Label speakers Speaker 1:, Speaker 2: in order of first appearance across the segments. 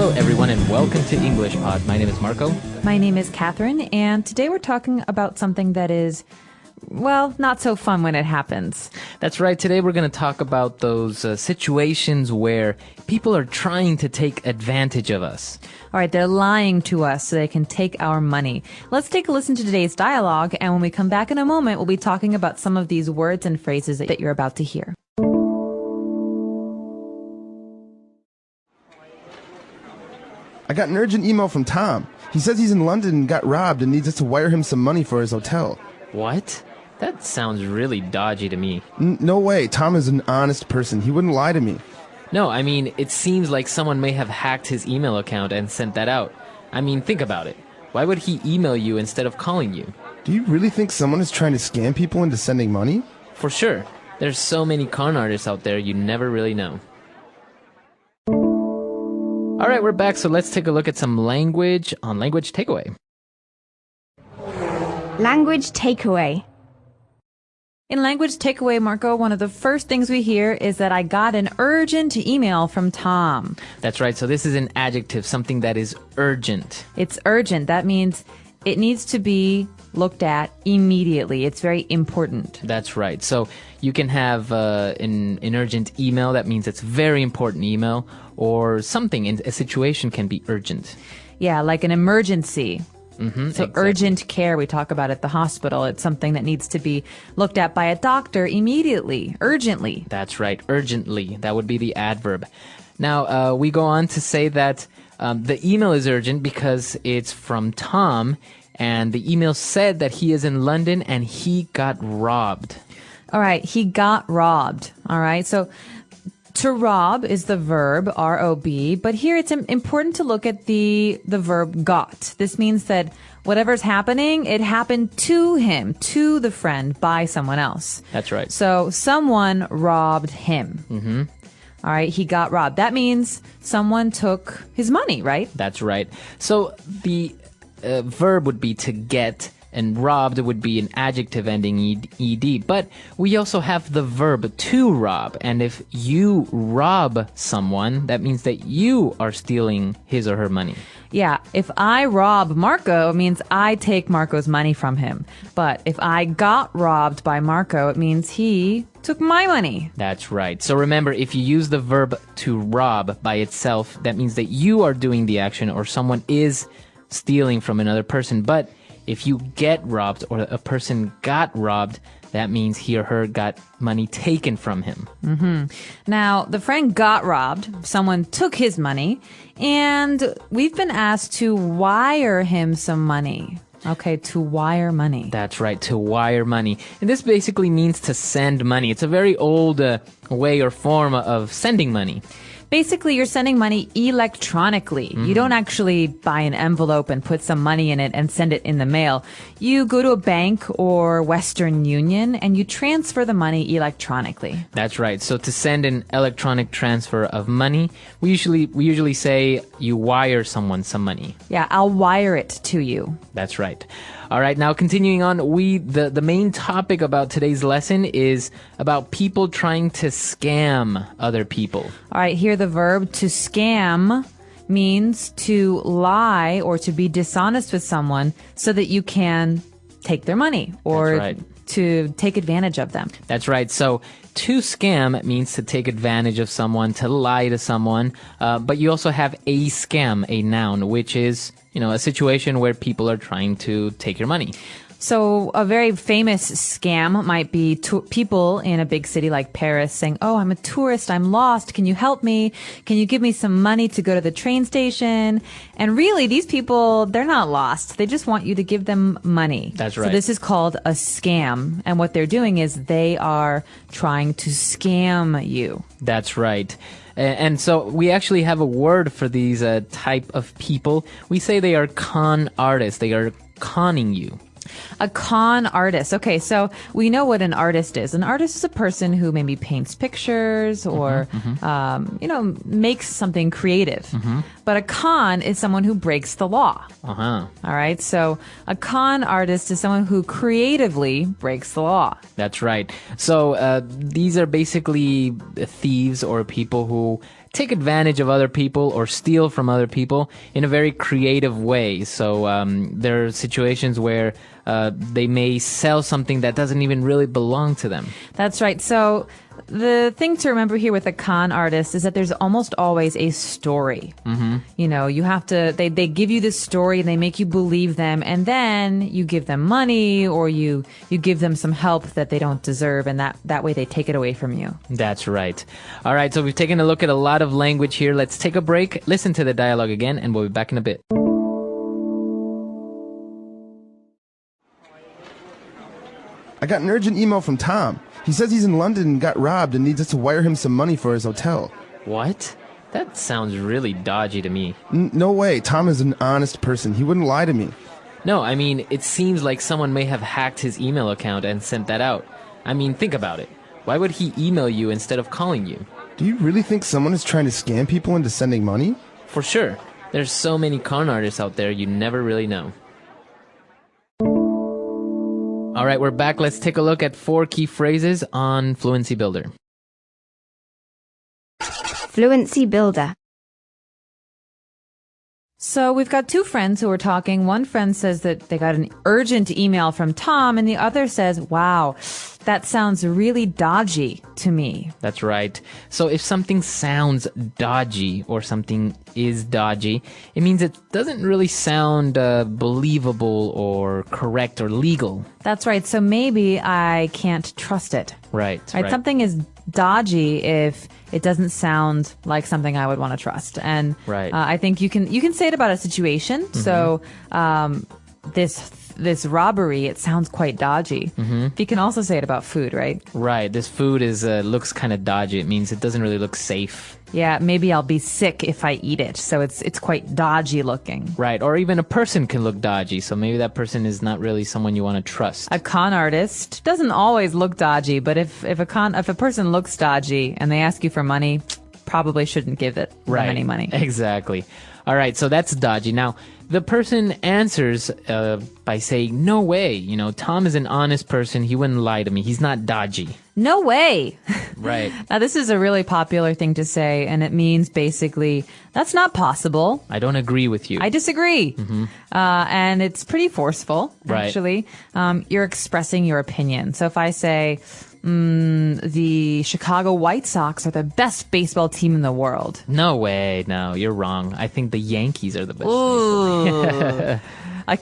Speaker 1: Hello, everyone, and welcome to English Pod. My name is Marco.
Speaker 2: My name is Catherine, and today we're talking about something that is, well, not so fun when it happens.
Speaker 1: That's right. Today we're going to talk about those situations where people are trying to take advantage of us.
Speaker 2: All right, they're lying to us so they can take our money. Let's take a listen to today's dialogue, and when we come back in a moment, we'll be talking about some of these words and phrases that you're about to hear.
Speaker 3: I got an urgent email from Tom. He says he's in London and got robbed and needs us to wire him some money for his hotel.
Speaker 1: What? That sounds really dodgy to me.
Speaker 3: No way. Tom is an honest person. He wouldn't lie to me.
Speaker 1: No, I mean, it seems like someone may have hacked his email account and sent that out. I mean, think about it. Why would he email you instead of calling you?
Speaker 3: Do you really think someone is trying to scam people into sending money?
Speaker 1: For sure. There's so many con artists out there, you never really know. All right, we're back, so let's take a look at some language on Language Takeaway.
Speaker 4: Language takeaway.
Speaker 2: In Language Takeaway, Marco, one of the first things we hear is that I got an urgent email from Tom.
Speaker 1: That's right, so this is an adjective, something that is urgent.
Speaker 2: It's urgent. That means it needs to be looked at immediately. It's very important.
Speaker 1: That's right. So you can have an urgent email. That means it's very important email, or something in a situation can be urgent.
Speaker 2: Yeah, like an emergency. So
Speaker 1: exactly.
Speaker 2: Urgent care, we talk about at the hospital. It's something that needs to be looked at by a doctor immediately, urgently.
Speaker 1: That's right, urgently. That would be the adverb. Now, we go on to say that the email is urgent because it's from Tom, and the email said that he is in London and he got robbed.
Speaker 2: All right, he got robbed. All right, so to rob is the verb, R-O-B, but here it's important to look at the verb got. This means that whatever's happening, it happened to him, to the friend, by someone else.
Speaker 1: That's right.
Speaker 2: So someone robbed him. All right, he got robbed. That means someone took his money, right?
Speaker 1: That's right. So the verb would be to get, and robbed would be an adjective ending ed. But we also have the verb to rob. And if you rob someone, that means that you are stealing his or her money.
Speaker 2: Yeah, if I rob Marco, it means I take Marco's money from him. But if I got robbed by Marco, it means he took my money.
Speaker 1: That's right. So remember, if you use the verb to rob by itself, that means that you are doing the action or someone is stealing from another person. But if you get robbed or a person got robbed, that means he or her got money taken from him.
Speaker 2: Now, the friend got robbed. Someone took his money, and we've been asked to wire him some money. Okay, to wire money.
Speaker 1: That's right, to wire money. And this basically means to send money. It's a very old way or form of sending money.
Speaker 2: Basically, you're sending money electronically. You don't actually buy an envelope and put some money in it and send it in the mail. You go to a bank or Western Union and you transfer the money electronically.
Speaker 1: That's right. So to send an electronic transfer of money, we usually say you wire someone some money.
Speaker 2: Yeah, I'll wire it to you.
Speaker 1: That's right. All right, now continuing on, the main topic about today's lesson is about people trying to scam other people.
Speaker 2: All right, here the verb to scam means to lie or to be dishonest with someone so that you can take their money or
Speaker 1: That's right.
Speaker 2: to take advantage of them.
Speaker 1: That's right. So to scam means to take advantage of someone, to lie to someone. But you also have a scam, a noun, which is, a situation where people are trying to take your money.
Speaker 2: So a very famous scam might be people in a big city like Paris saying, "Oh, I'm a tourist. I'm lost. Can you help me? Can you give me some money to go to the train station?" And really, these people, they're not lost. They just want you to give them money.
Speaker 1: That's right.
Speaker 2: So this is called a scam. And what they're doing is they are trying to scam you.
Speaker 1: That's right. And so we actually have a word for these type of people. We say they are con artists. They are conning you.
Speaker 2: A con artist. Okay, so we know what an artist is. An artist is a person who maybe paints pictures or, makes something creative. But a con is someone who breaks the law. All right, so a con artist is someone who creatively breaks the law.
Speaker 1: That's right. So these are basically thieves or people who take advantage of other people or steal from other people in a very creative way. So there are situations where they may sell something that doesn't even really belong to them.
Speaker 2: That's right. So the thing to remember here with a con artist is that there's almost always a story. You know, you have to, they give you this story and they make you believe them, and then you give them money or you give them some help that they don't deserve, and that way they take it away from you.
Speaker 1: That's right. All right, so we've taken a look at a lot of language here. Let's take a break, listen to the dialogue again, and we'll be back in a bit.
Speaker 3: I got an urgent email from Tom. He says he's in London and got robbed and needs us to wire him some money for his hotel.
Speaker 1: What? That sounds really dodgy to me.
Speaker 3: No way. Tom is an honest person. He wouldn't lie to me.
Speaker 1: No, I mean, it seems like someone may have hacked his email account and sent that out. I mean, think about it. Why would he email you instead of calling you?
Speaker 3: Do you really think someone is trying to scam people into sending money?
Speaker 1: For sure. There's so many con artists out there, you never really know. All right, we're back. Let's take a look at 4 key phrases on Fluency Builder.
Speaker 4: Fluency Builder.
Speaker 2: So we've got 2 friends who are talking. One friend says that they got an urgent email from Tom, and the other says, wow, that sounds really dodgy to me.
Speaker 1: That's right. So if something sounds dodgy or something is dodgy, it means it doesn't really sound believable or correct or legal.
Speaker 2: That's right. So maybe I can't trust it.
Speaker 1: Right.
Speaker 2: Something is dodgy if it doesn't sound like something I would want to trust. And
Speaker 1: Right.
Speaker 2: I think you can say it about a situation.
Speaker 1: Mm-hmm.
Speaker 2: So this robbery, it sounds quite dodgy.
Speaker 1: Mm-hmm.
Speaker 2: You can also say it about food, right?
Speaker 1: Right. This food is looks kind of dodgy. It means it doesn't really look safe.
Speaker 2: Yeah, maybe I'll be sick if I eat it. So it's quite dodgy looking.
Speaker 1: Right. Or even a person can look dodgy. So maybe that person is not really someone you want to trust.
Speaker 2: A con artist doesn't always look dodgy, but if a person looks dodgy and they ask you for money, probably shouldn't give them any money.
Speaker 1: Exactly. All right, so that's dodgy. Now, the person answers by saying, no way. You know, Tom is an honest person. He wouldn't lie to me. He's not dodgy.
Speaker 2: No way.
Speaker 1: Right.
Speaker 2: Now, this is a really popular thing to say, and it means basically, that's not possible.
Speaker 1: I don't agree with you.
Speaker 2: I disagree. And it's pretty forceful,
Speaker 1: Right.
Speaker 2: actually. You're expressing your opinion. So if I say, the Chicago White Sox are the best baseball team in the world.
Speaker 1: No way. No, you're wrong. I think the Yankees are the best.
Speaker 2: Ooh.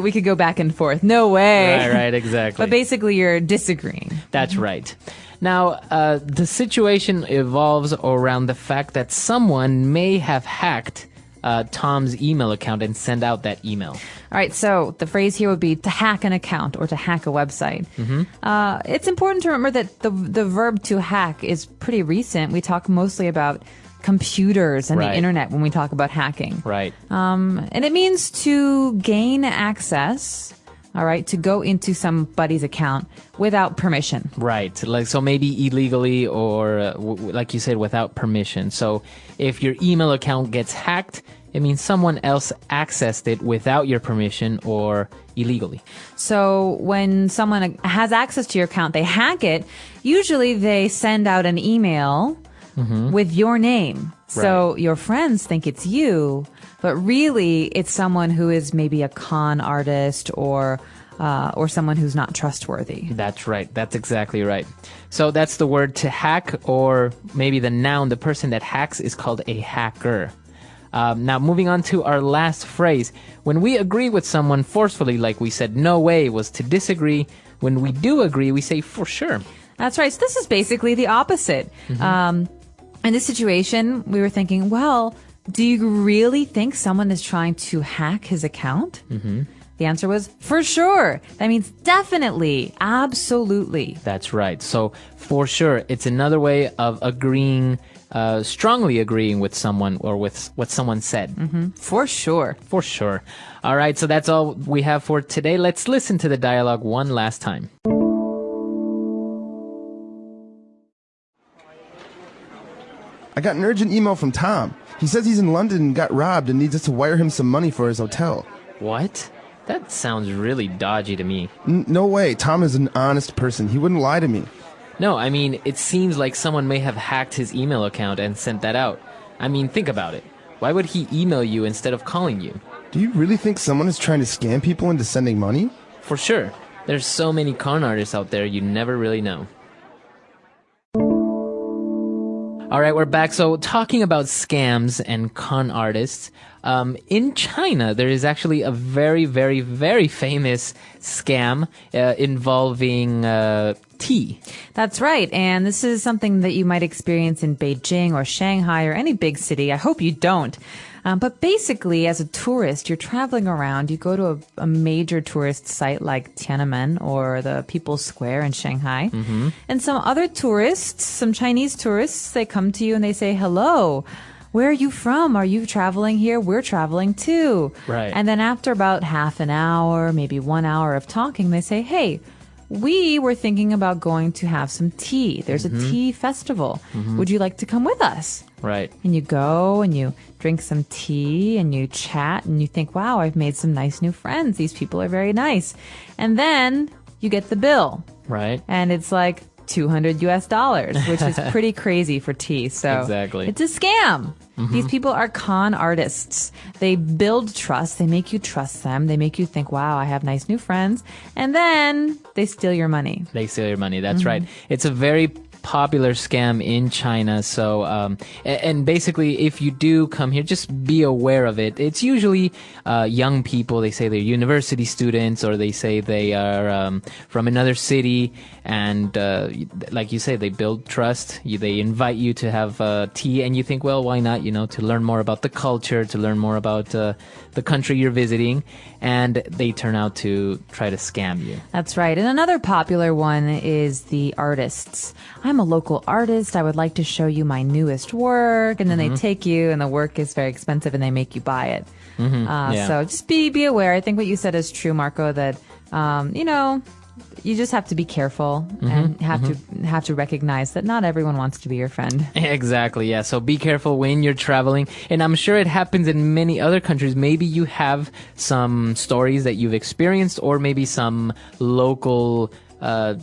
Speaker 2: We could go back and forth. No way.
Speaker 1: Right, exactly.
Speaker 2: But basically, you're disagreeing.
Speaker 1: That's right. Now, the situation evolves around the fact that someone may have hacked Tom's email account and send out that email.
Speaker 2: All right, so the phrase here would be to hack an account or to hack a website. It's important to remember that the verb to hack is pretty recent. We talk mostly about computers and
Speaker 1: Right.
Speaker 2: the internet when we talk about hacking.
Speaker 1: Right.
Speaker 2: And it means to gain access, all right, to go into somebody's account without permission.
Speaker 1: Right. Like, so maybe illegally or like you said, without permission. So if your email account gets hacked, it means someone else accessed it without your permission or illegally.
Speaker 2: So when someone has access to your account, they hack it. Usually they send out an email with your name. So your friends think it's you, but really it's someone who is maybe a con artist or someone who's not trustworthy.
Speaker 1: That's right. That's exactly right. So that's the word to hack, or maybe the noun, the person that hacks is called a hacker. Now, moving on to our last phrase. When we agree with someone forcefully, like we said, no way, was to disagree. When we do agree, we say for sure.
Speaker 2: That's right. So this is basically the opposite. In this situation, we were thinking, well, do you really think someone is trying to hack his account? The answer was, for sure. That means definitely, absolutely.
Speaker 1: That's right. So for sure, it's another way of agreeing, strongly agreeing with someone or with what someone said.
Speaker 2: For sure.
Speaker 1: For sure. All right, so that's all we have for today. Let's listen to the dialogue one last time.
Speaker 3: I got an urgent email from Tom. He says he's in London and got robbed and needs us to wire him some money for his hotel.
Speaker 1: What? That sounds really dodgy to me.
Speaker 3: No way. Tom is an honest person. He wouldn't lie to me.
Speaker 1: No, I mean, it seems like someone may have hacked his email account and sent that out. I mean, think about it. Why would he email you instead of calling you?
Speaker 3: Do you really think someone is trying to scam people into sending money?
Speaker 1: For sure. There's so many con artists out there you never really know. All right, we're back. So talking about scams and con artists, in China, there is actually a very, very, very famous scam involving tea.
Speaker 2: That's right. And this is something that you might experience in Beijing or Shanghai or any big city. I hope you don't. But basically, as a tourist, you're traveling around, you go to a major tourist site like Tiananmen or the People's Square in Shanghai. And some other tourists, some Chinese tourists, they come to you and they say, hello, where are you from? Are you traveling here? We're traveling too.
Speaker 1: Right.
Speaker 2: And then after about half an hour, maybe 1 hour of talking, they say, hey, we were thinking about going to have some tea. There's a tea festival. Would you like to come with us?
Speaker 1: Right.
Speaker 2: And you go and you drink some tea and you chat and you think, wow, I've made some nice new friends. These people are very nice. And then you get the bill.
Speaker 1: Right.
Speaker 2: And it's like $200, which is pretty crazy for tea. So
Speaker 1: Exactly.
Speaker 2: it's a scam. These people are con artists. They build trust. They make you trust them. They make you think, wow, I have nice new friends. And then they steal your money.
Speaker 1: They steal your money. That's right. It's a very popular scam in China. So, and basically, if you do come here, just be aware of it. It's usually young people. They say they're university students, or they say they are from another city. And like you say, they build trust. They invite you to have tea, and you think, well, why not? You know, to learn more about the culture, to learn more about the country you're visiting, and they turn out to try to scam you.
Speaker 2: That's right. And another popular one is the artists. I'm a local artist. I would like to show you my newest work. And then they take you, and the work is very expensive, and they make you buy it.
Speaker 1: Yeah.
Speaker 2: So just be aware. I think what you said is true, Marco, that, you know, you just have to be careful and have to recognize that not everyone wants to be your friend.
Speaker 1: Exactly, yeah. So be careful when you're traveling. And I'm sure it happens in many other countries. Maybe you have some stories that you've experienced, or maybe some local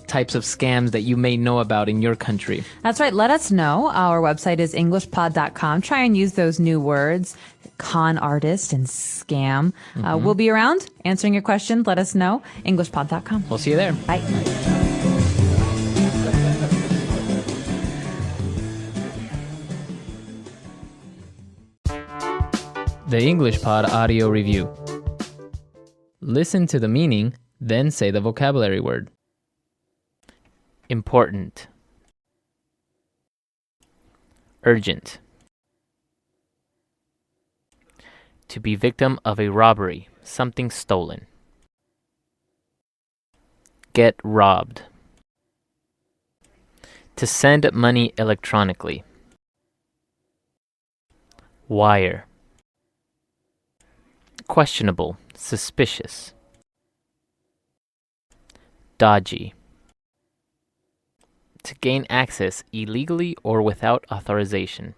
Speaker 1: types of scams that you may know about in your country.
Speaker 2: That's right. Let us know. Our website is englishpod.com. Try and use those new words, con artist and scam. We'll be around answering your questions. Let us know. englishpod.com.
Speaker 1: We'll see you there.
Speaker 2: Bye.
Speaker 1: The English Pod Audio Review. Listen to the meaning, then say the vocabulary word. Important. Urgent. To be victim of a robbery, something stolen. Get robbed. To send money electronically. Wire. Questionable, suspicious. Dodgy. To gain access illegally or without authorization.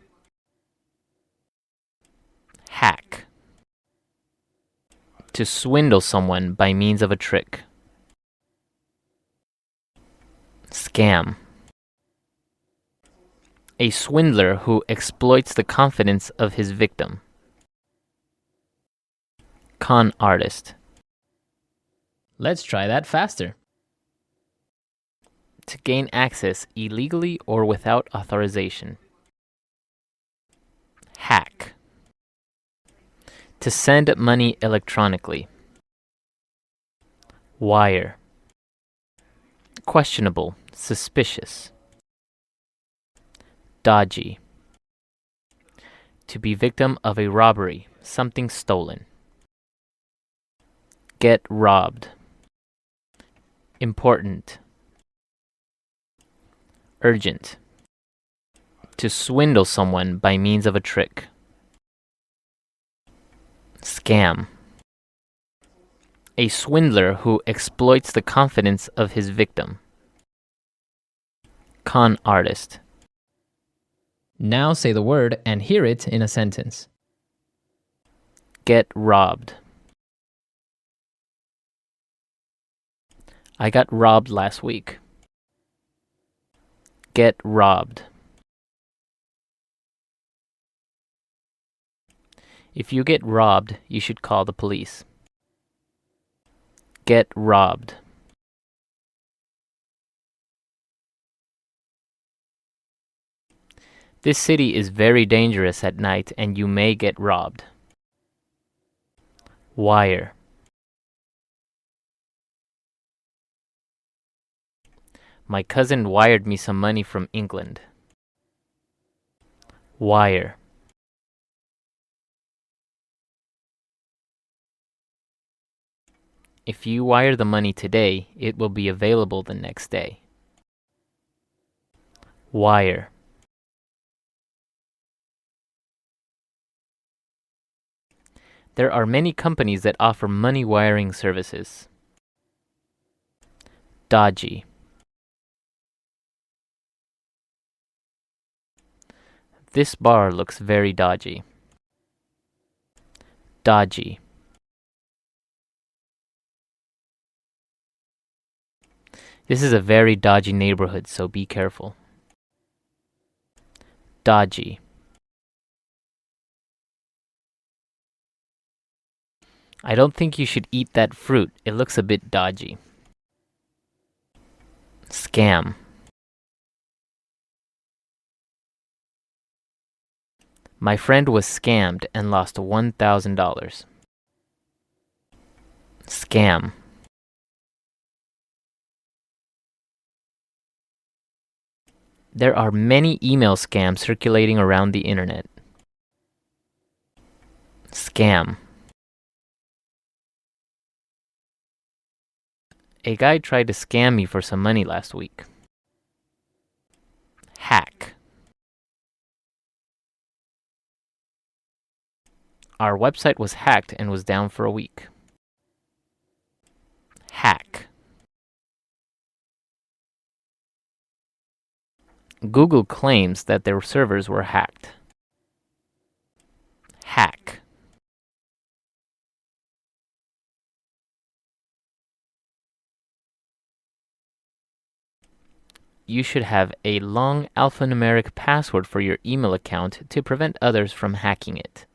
Speaker 1: Hack. To swindle someone by means of a trick. Scam. A swindler who exploits the confidence of his victim. Con artist. Let's try that faster. To gain access illegally or without authorization. Hack. To send money electronically. Wire. Questionable, suspicious. Dodgy. To be victim of a robbery, something stolen. Get robbed. Important. Urgent. To swindle someone by means of a trick. Scam. A swindler who exploits the confidence of his victim. Con artist. Now say the word and hear it in a sentence. Get robbed. I got robbed last week. Get robbed. If you get robbed, you should call the police. Get robbed. This city is very dangerous at night and you may get robbed. Wire. My cousin wired me some money from England. Wire. If you wire the money today, it will be available the next day. Wire. There are many companies that offer money wiring services. Dodgy. This bar looks very dodgy. Dodgy. This is a very dodgy neighborhood, so be careful. Dodgy. I don't think you should eat that fruit. It looks a bit dodgy. Scam. My friend was scammed and lost $1,000. Scam. There are many email scams circulating around the internet. Scam. A guy tried to scam me for some money last week. Hack. Our website was hacked and was down for a week. Hack. Google claims that their servers were hacked. Hack. You should have a long alphanumeric password for your email account to prevent others from hacking it.